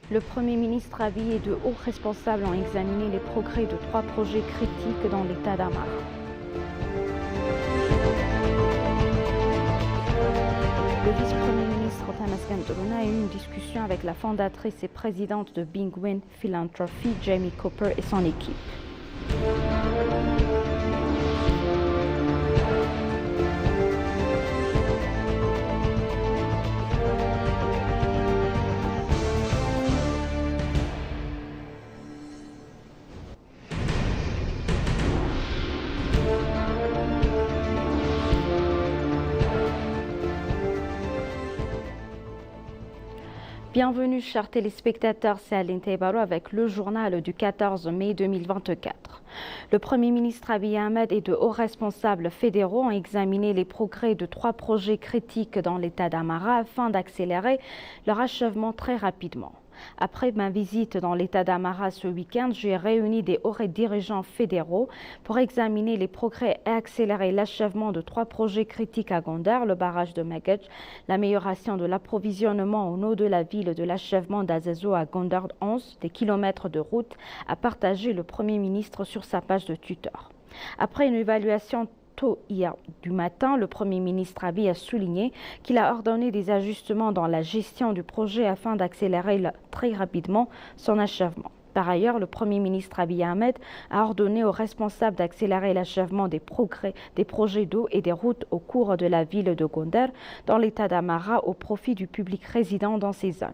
Le Premier ministre Abiy et de hauts responsables ont examiné les progrès de 3 projets critiques dans l'État d'Amara. Le vice-premier ministre Tamaskan Turuna a eu une discussion avec la fondatrice et présidente de Penguin Philanthropy, Jamie Cooper, et son équipe. Bienvenue chers téléspectateurs, c'est Aline Taibaro avec le journal du 14 mai 2024. Le Premier ministre Abiy Ahmed et de hauts responsables fédéraux ont examiné les progrès de 3 projets critiques dans l'État d'Amara afin d'accélérer leur achèvement très rapidement. Après ma visite dans l'État d'Amara ce week-end, j'ai réuni des hauts dirigeants fédéraux pour examiner les progrès et accélérer l'achèvement de 3 projets critiques à Gondar, le barrage de Magaj, l'amélioration de l'approvisionnement en eau de la ville de l'achèvement d'Azazo à Gondar 11, des kilomètres de route, a partagé le Premier ministre sur sa page de Twitter. Après une évaluation tôt hier du matin, le Premier ministre Abiy a souligné qu'il a ordonné des ajustements dans la gestion du projet afin d'accélérer très rapidement son achèvement. Par ailleurs, le Premier ministre Abiy Ahmed a ordonné aux responsables d'accélérer l'achèvement des projets d'eau et des routes au cours de la ville de Gondar dans l'État d'Amara au profit du public résidant dans ces zones.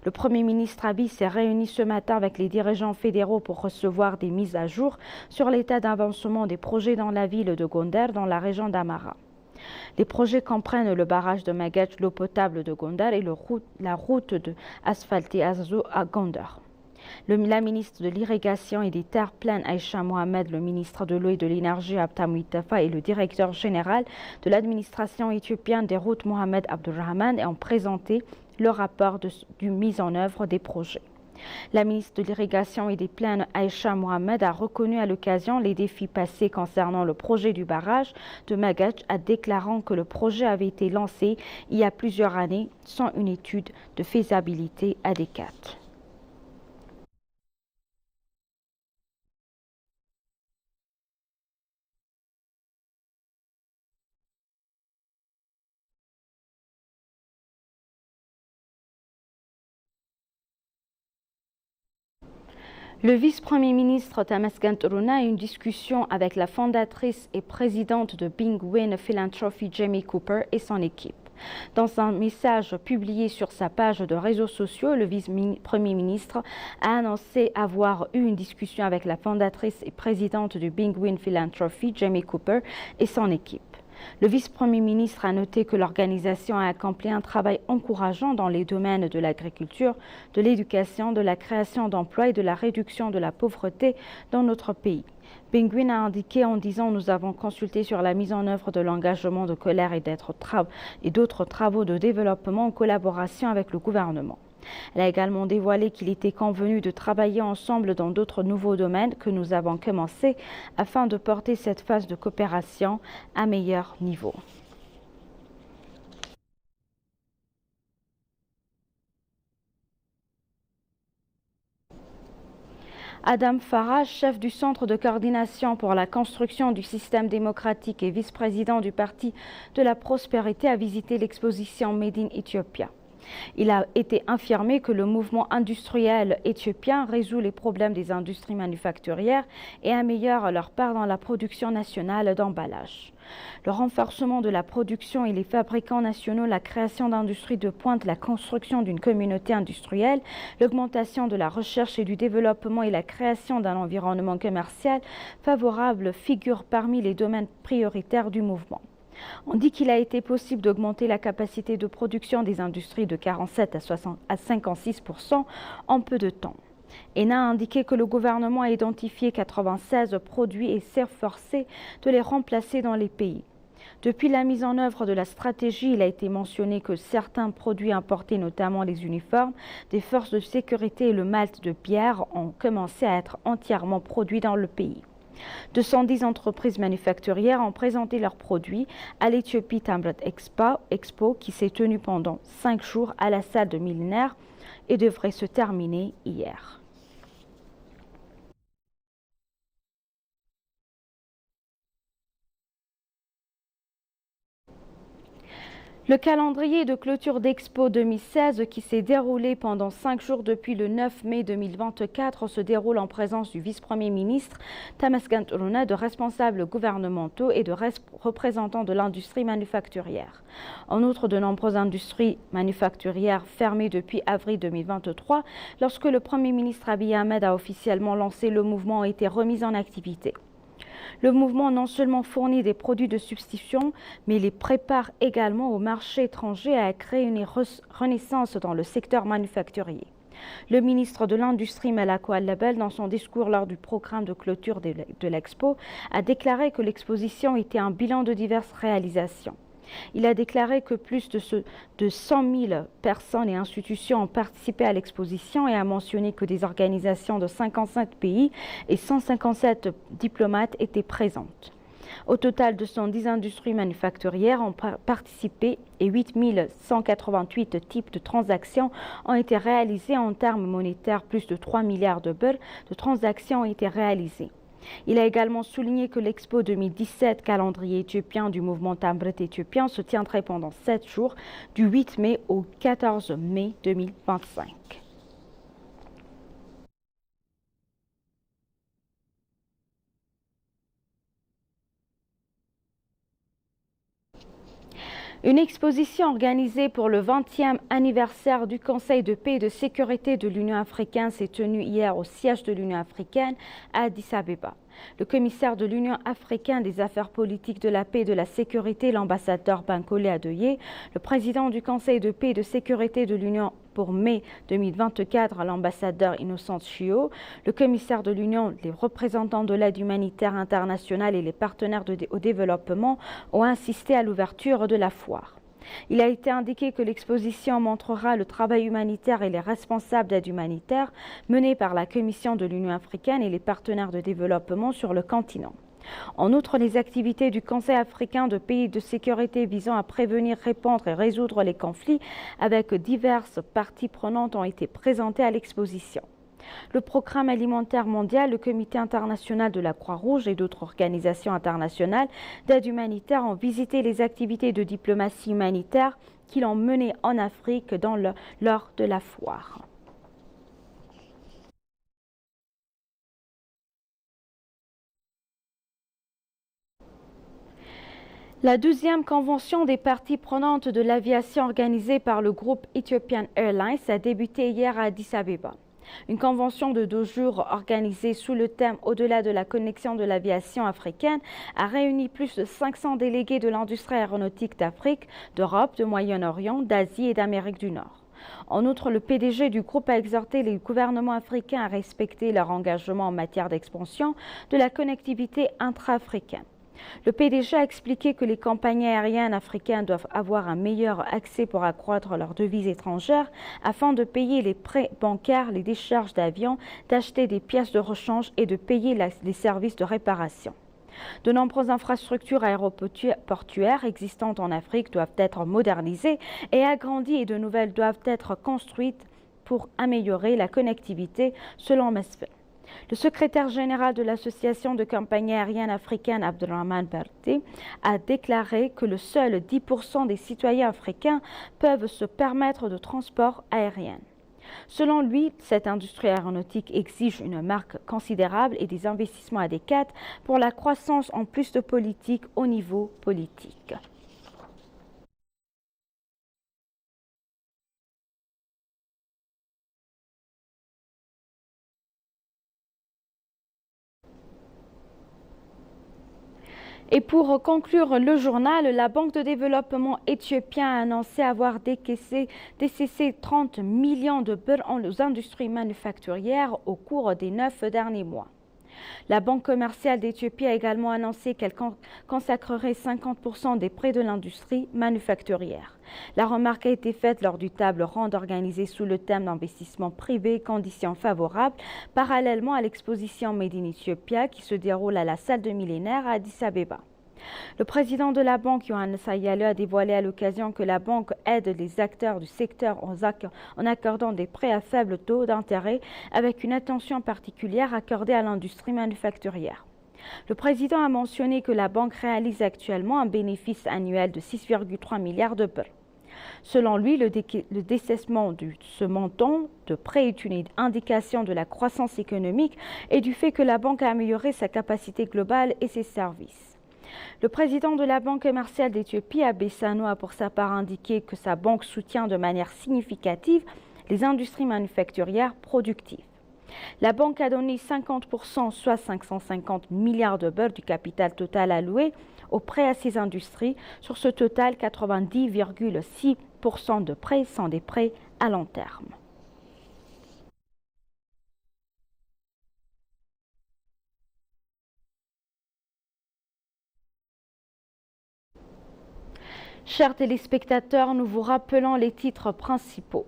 Le Premier ministre Abiy s'est réuni ce matin avec les dirigeants fédéraux pour recevoir des mises à jour sur l'état d'avancement des projets dans la ville de Gondar, dans la région d'Amara. Les projets comprennent le barrage de Magaj, l'eau potable de Gondar et la route asphaltée Azazo à Gondar. La ministre de l'Irrigation et des Terres Plaines, Aïcha Mohamed, le ministre de l'Eau et de l'Énergie, Abta Muitafa, et le directeur général de l'administration éthiopienne des routes, Mohamed Abdurrahman, ont présenté le rapport de mise en œuvre des projets. La ministre de l'Irrigation et des Plaines, Aïcha Mohamed, a reconnu à l'occasion les défis passés concernant le projet du barrage de Magaj, en déclarant que le projet avait été lancé il y a plusieurs années sans une étude de faisabilité adéquate. Le vice-premier ministre Tamaskan Turuna a eu une discussion avec la fondatrice et présidente de Penguin Philanthropy, Jamie Cooper, et son équipe. Dans un message publié sur sa page de réseaux sociaux, le vice-premier ministre a annoncé avoir eu une discussion avec la fondatrice et présidente du Penguin Philanthropy, Jamie Cooper, et son équipe. Le vice-premier ministre a noté que l'organisation a accompli un travail encourageant dans les domaines de l'agriculture, de l'éducation, de la création d'emplois et de la réduction de la pauvreté dans notre pays. Penguin a indiqué en disant « Nous avons consulté sur la mise en œuvre de l'engagement de colère et d'autres travaux de développement en collaboration avec le gouvernement ». Elle a également dévoilé qu'il était convenu de travailler ensemble dans d'autres nouveaux domaines que nous avons commencé afin de porter cette phase de coopération à meilleur niveau. Adam Farah, chef du Centre de coordination pour la construction du système démocratique et vice-président du Parti de la prospérité, a visité l'exposition Made in Ethiopia. Il a été affirmé que le mouvement industriel éthiopien résout les problèmes des industries manufacturières et améliore leur part dans la production nationale d'emballage. Le renforcement de la production et les fabricants nationaux, la création d'industries de pointe, la construction d'une communauté industrielle, l'augmentation de la recherche et du développement et la création d'un environnement commercial favorable figurent parmi les domaines prioritaires du mouvement. On dit qu'il a été possible d'augmenter la capacité de production des industries de 47 à 56% en peu de temps. ENA a indiqué que le gouvernement a identifié 96 produits et s'est forcé de les remplacer dans les pays. Depuis la mise en œuvre de la stratégie, il a été mentionné que certains produits importés, notamment les uniformes des forces de sécurité et le malt de bière, ont commencé à être entièrement produits dans le pays. 210 entreprises manufacturières ont présenté leurs produits à l'Ethiopia Timber Expo qui s'est tenue pendant 5 jours à la salle de Millénaire et devrait se terminer hier. Le calendrier de clôture d'Expo 2016 qui s'est déroulé pendant 5 jours depuis le 9 mai 2024 se déroule en présence du vice-premier ministre Tamaskan Turuna, de responsables gouvernementaux et de représentants de l'industrie manufacturière. En outre, de nombreuses industries manufacturières fermées depuis avril 2023, lorsque le Premier ministre Abiy Ahmed a officiellement lancé le mouvement, ont été remises en activité. Le mouvement non seulement fournit des produits de substitution, mais les prépare également au marché étranger et à créer une renaissance dans le secteur manufacturier. Le ministre de l'Industrie, Malako Al-Label, dans son discours lors du programme de clôture de l'Expo, a déclaré que l'exposition était un bilan de diverses réalisations. Il a déclaré que plus de 100 000 personnes et institutions ont participé à l'exposition et a mentionné que des organisations de 57 pays et 157 diplomates étaient présentes. Au total, 210 industries manufacturières ont participé et 8 188 types de transactions ont été réalisées. En termes monétaires. Plus de 3 milliards de beurre de transactions ont été réalisées. Il a également souligné que l'Expo 2017, calendrier éthiopien du mouvement Tambret éthiopien, se tiendrait pendant 7 jours, du 8 mai au 14 mai 2025. Une exposition organisée pour le 20e anniversaire du Conseil de paix et de sécurité de l'Union africaine s'est tenue hier au siège de l'Union africaine à Addis Abeba. Le commissaire de l'Union africaine des affaires politiques, de la paix et de la sécurité, l'ambassadeur Bankole Adoye, le président du Conseil de paix et de sécurité de l'Union pour mai 2024, l'ambassadeur Innocent Chio, le commissaire de l'Union, les représentants de l'aide humanitaire internationale et les partenaires au développement ont insisté à l'ouverture de la foire. Il a été indiqué que l'exposition montrera le travail humanitaire et les responsables d'aide humanitaire menés par la Commission de l'Union africaine et les partenaires de développement sur le continent. En outre, les activités du Conseil africain de paix et de sécurité visant à prévenir, répondre et résoudre les conflits avec diverses parties prenantes ont été présentées à l'exposition. Le Programme alimentaire mondial, le Comité international de la Croix-Rouge et d'autres organisations internationales d'aide humanitaire ont visité les activités de diplomatie humanitaire qui l'ont menées en Afrique lors de la foire. La 12e convention des parties prenantes de l'aviation organisée par le groupe Ethiopian Airlines a débuté hier à Addis Abeba. Une convention de 2 jours organisée sous le thème « Au-delà de la connexion de l'aviation africaine » a réuni plus de 500 délégués de l'industrie aéronautique d'Afrique, d'Europe, de Moyen-Orient, d'Asie et d'Amérique du Nord. En outre, le PDG du groupe a exhorté les gouvernements africains à respecter leur engagement en matière d'expansion de la connectivité intra-africaine. Le PDG a expliqué que les compagnies aériennes africaines doivent avoir un meilleur accès pour accroître leurs devises étrangères afin de payer les prêts bancaires, les décharges d'avions, d'acheter des pièces de rechange et de payer les services de réparation. De nombreuses infrastructures aéroportuaires existantes en Afrique doivent être modernisées et agrandies et de nouvelles doivent être construites pour améliorer la connectivité, selon Mesfel. Le secrétaire général de l'Association de compagnies aériennes africaines, Abdelrahman Berté, a déclaré que le seul 10% des citoyens africains peuvent se permettre de transport aérien. Selon lui, cette industrie aéronautique exige une marque considérable et des investissements adéquats pour la croissance en plus de politique au niveau politique. Et pour conclure le journal, la Banque de développement éthiopien a annoncé avoir décaissé 30 millions de beurre aux industries manufacturières au cours des 9 derniers mois. La Banque commerciale d'Éthiopie a également annoncé qu'elle consacrerait 50% des prêts de l'industrie manufacturière. La remarque a été faite lors du table ronde organisé sous le thème d'investissement privé, conditions favorables, parallèlement à l'exposition Made in Ethiopia qui se déroule à la salle de millénaire à Addis Abeba. Le président de la banque, Yohannes Sayale, a dévoilé à l'occasion que la banque aide les acteurs du secteur en accordant des prêts à faible taux d'intérêt avec une attention particulière accordée à l'industrie manufacturière. Le président a mentionné que la banque réalise actuellement un bénéfice annuel de 6,3 milliards de birr. Selon lui, le décaissement de ce montant de prêt est une indication de la croissance économique et du fait que la banque a amélioré sa capacité globale et ses services. Le président de la Banque commerciale d'Éthiopie, Abe Sano, a pour sa part indiqué que sa banque soutient de manière significative les industries manufacturières productives. La banque a donné 50%, soit 550 milliards de birr du capital total alloué aux prêts à ces industries. Sur ce total, 90,6% de prêts sont des prêts à long terme. Chers téléspectateurs, nous vous rappelons les titres principaux.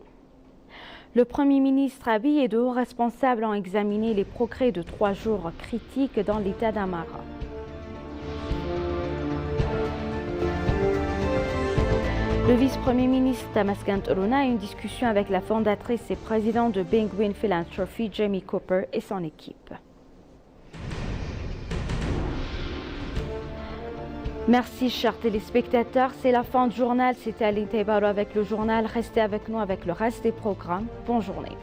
Le Premier ministre Abiy et de hauts responsables ont examiné les progrès de 3 jours critiques dans l'état d'Amara. Le vice-premier ministre Tamaskan Toruna a une discussion avec la fondatrice et présidente de Penguin Philanthropy, Jamie Cooper, et son équipe. Merci, chers téléspectateurs. C'est la fin du journal. C'était Aline Tebaro avec le journal. Restez avec nous avec le reste des programmes. Bonne journée.